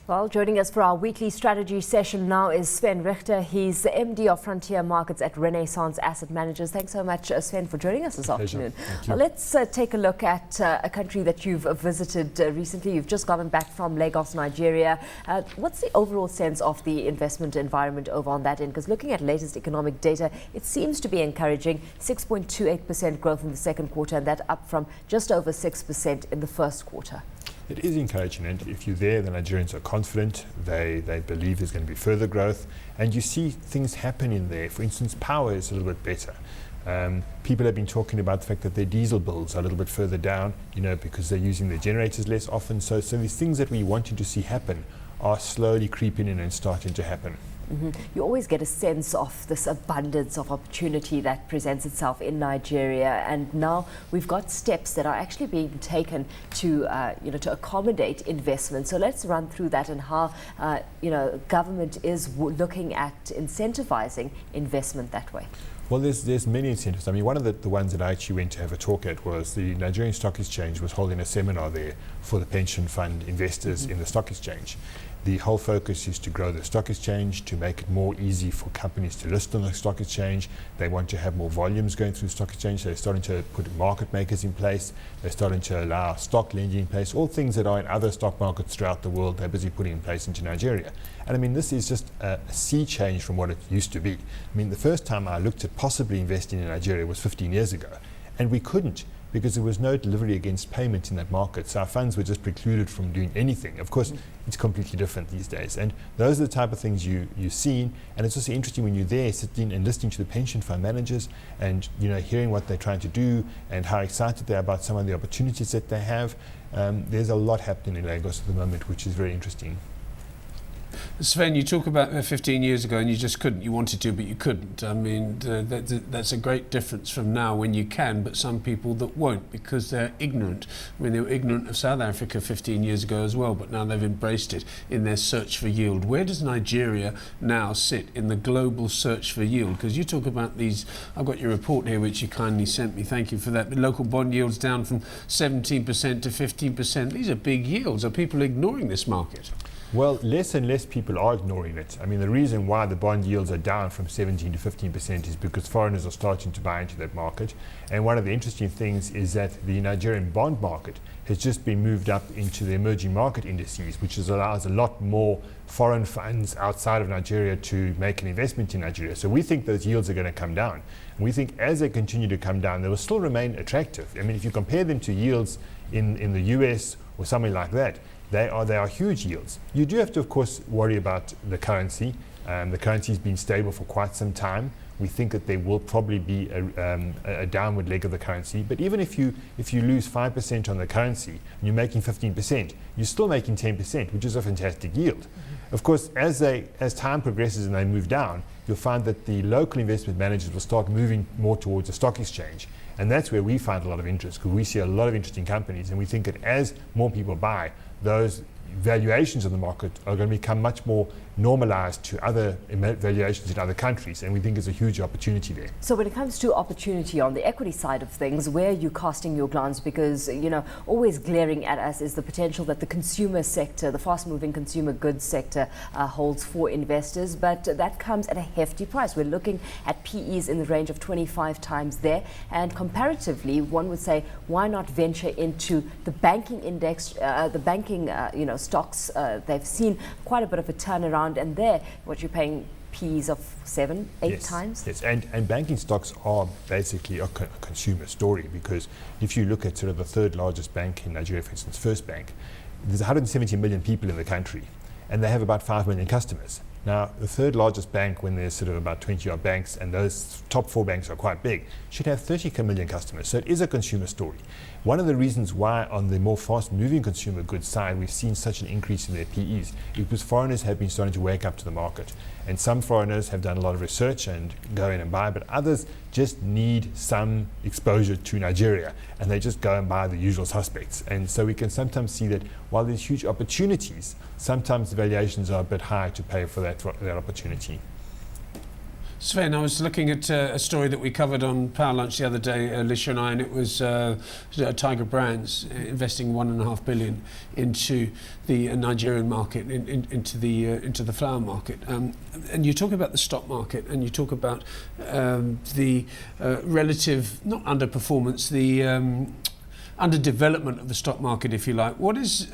Well, joining us for our weekly strategy session now is Sven Richter. He's the MD of Frontier Markets at Renaissance Asset Managers. Thanks so much, Sven, for joining us this afternoon. Let's take a look at a country that you've visited recently. You've just gotten back from Lagos, Nigeria. What's the overall sense of the investment environment over on that end? Because looking at latest economic data, it seems to be encouraging. 6.28% growth in the second quarter, and that up from just over 6% in the first quarter. It is encouraging, and if you're there, the Nigerians are confident. They believe there's going to be further growth, and you see things happening there. For instance, power is a little bit better. People have been talking about the fact that their diesel bills are a little bit further down, because they're using their generators less often. So these things that we wanted to see happen are slowly creeping in and starting to happen. You always get a sense of this abundance of opportunity that presents itself in Nigeria, and now we've got steps that are actually being taken to to accommodate investment. So let's run through that and how government is looking at incentivizing investment that way. Well, there's many incentives. I mean, one of the ones that I actually went to have a talk at was the Nigerian Stock Exchange was holding a seminar there for the pension fund investors in the stock exchange. The whole focus is to grow the stock exchange, to make it more easy for companies to list on the stock exchange. They want to have more volumes going through the stock exchange. So they're starting to put market makers in place. They're starting to allow stock lending in place. All things that are in other stock markets throughout the world, they're busy putting in place into Nigeria. And I mean, this is just a sea change from what it used to be. I mean, the first time I looked at possibly investing in Nigeria was 15 years ago. And we couldn't, because there was no delivery against payment in that market. So our funds were just precluded from doing anything. Of course, it's completely different these days. And those are the type of things you've seen. And it's also interesting when you're there sitting and listening to the pension fund managers and hearing what they're trying to do and how excited they are about some of the opportunities that they have. There's a lot happening in Lagos at the moment, which is very interesting. Sven, you talk about 15 years ago and you just couldn't. You wanted to, but you couldn't. I mean, that's a great difference from now when you can, but some people that won't because they're ignorant. I mean, they were ignorant of South Africa 15 years ago as well, but now they've embraced it in their search for yield. Where does Nigeria now sit in the global search for yield? Because you talk about these, I've got your report here, which you kindly sent me. Thank you for that. The local bond yields down from 17% to 15%. These are big yields. Are people ignoring this market? Well, less and less people are ignoring it. I mean, the reason why the bond yields are down from 17 to 15% is because foreigners are starting to buy into that market. And one of the interesting things is that the Nigerian bond market has just been moved up into the emerging market indices, which allows a lot more foreign funds outside of Nigeria to make an investment in Nigeria. So we think those yields are going to come down. And we think as they continue to come down, they will still remain attractive. I mean, if you compare them to yields in the US or something like that, they are huge yields. You do have to, of course, worry about the currency. The currency has been stable for quite some time. We think that there will probably be a downward leg of the currency. But even if you lose 5% on the currency and you're making 15%, you're still making 10%, which is a fantastic yield. Of course, as time progresses and they move down, you'll find that the local investment managers will start moving more towards the stock exchange. And that's where we find a lot of interest, because we see a lot of interesting companies, and we think that as more people buy, those valuations of the market are going to become much more normalized to other valuations in other countries, and we think there's a huge opportunity there. So when it comes to opportunity on the equity side of things, where are you casting your glance? Because always glaring at us is the potential that the consumer sector, the fast-moving consumer goods sector holds for investors, but that comes at a hefty price. We're looking at PEs in the range of 25 times there, and comparatively one would say, why not venture into the banking index, the banking stocks? They've seen quite a bit of a turnaround, and there what you're paying P's of 7, 8 times. Yes, and banking stocks are basically a consumer story, because if you look at sort of the third largest bank in Nigeria, for instance, First Bank, there's 170 million people in the country, and they have about 5 million customers. Now, the third largest bank, when there's sort of about 20 odd banks, and those top 4 banks are quite big, should have 30 million customers. So it is a consumer story. One of the reasons why on the more fast-moving consumer goods side we've seen such an increase in their PEs is because foreigners have been starting to wake up to the market. And some foreigners have done a lot of research and go in and buy, but others just need some exposure to Nigeria, and they just go and buy the usual suspects. And so we can sometimes see that while there's huge opportunities, sometimes the valuations are a bit high to pay for that opportunity. Sven, I was looking at a story that we covered on Power Lunch the other day, Alishia and I, and it was Tiger Brands investing $1.5 billion into the Nigerian market, into the flour market. And you talk about the stock market, and you talk about the relative, not underperformance, the underdevelopment of the stock market, if you like. What is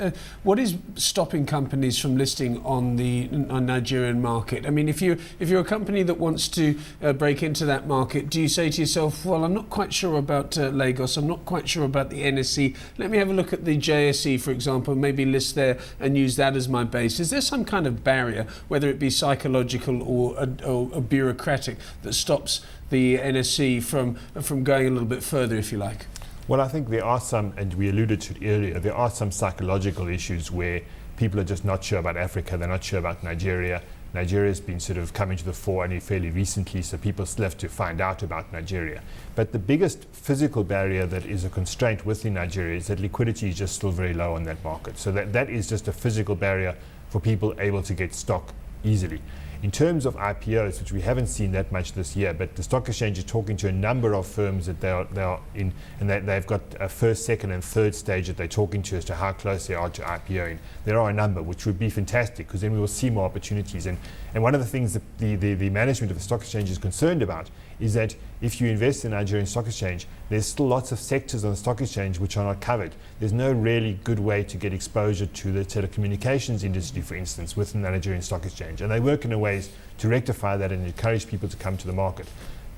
stopping companies from listing on the Nigerian market? I mean, if you're a company that wants to break into that market, do you say to yourself, well, I'm not quite sure about Lagos, I'm not quite sure about the NSE, let me have a look at the JSE, for example, maybe list there and use that as my base? Is there some kind of barrier, whether it be psychological or bureaucratic, that stops the NSE from going a little bit further, if you like? Well, I think there are some, and we alluded to it earlier, there are some psychological issues where people are just not sure about Africa, they're not sure about Nigeria. Nigeria's been sort of coming to the fore only fairly recently, so people still have to find out about Nigeria. But the biggest physical barrier that is a constraint within Nigeria is that liquidity is just still very low on that market. So that is just a physical barrier for people able to get stock easily. In terms of IPOs, which we haven't seen that much this year, but the stock exchange is talking to a number of firms that they are in, and they've got a first, second, and third stage that they're talking to as to how close they are to IPOing. There are a number, which would be fantastic, because then we will see more opportunities. And one of the things that the management of the stock exchange is concerned about is that if you invest in the Nigerian stock exchange, there's still lots of sectors on the stock exchange which are not covered. There's no really good way to get exposure to the telecommunications industry, for instance, within the Nigerian stock exchange. And they work in a ways to rectify that and encourage people to come to the market.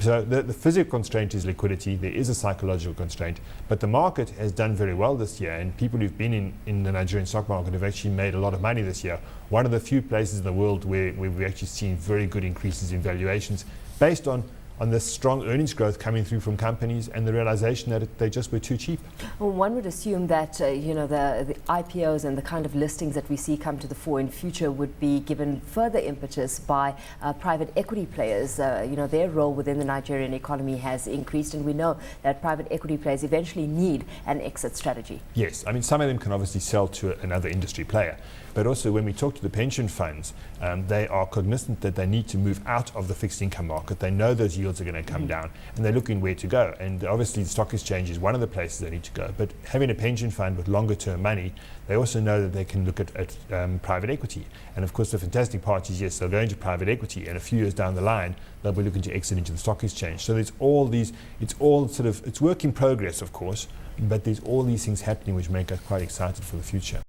So the physical constraint is liquidity. There is a psychological constraint, but the market has done very well this year, and people who've been in the Nigerian stock market have actually made a lot of money this year. One of the few places in the world where we've actually seen very good increases in valuations based on this strong earnings growth coming through from companies and the realization that they just were too cheap. Well, one would assume that the IPOs and the kind of listings that we see come to the fore in future would be given further impetus by private equity players. Their role within the Nigerian economy has increased, and we know that private equity players eventually need an exit strategy. Yes, I mean, some of them can obviously sell to another industry player, but also when we talk to the pension funds, they are cognizant that they need to move out of the fixed income market. They know those yields are going to come down, and they're looking where to go. And obviously the stock exchange is one of the places they need to go. But having a pension fund with longer term money, they also know that they can look at private equity. And of course the fantastic part is, yes, they'll go into private equity, and a few years down the line, they'll be looking to exit into the stock exchange. So there's all these, it's work in progress, of course, but there's all these things happening which make us quite excited for the future.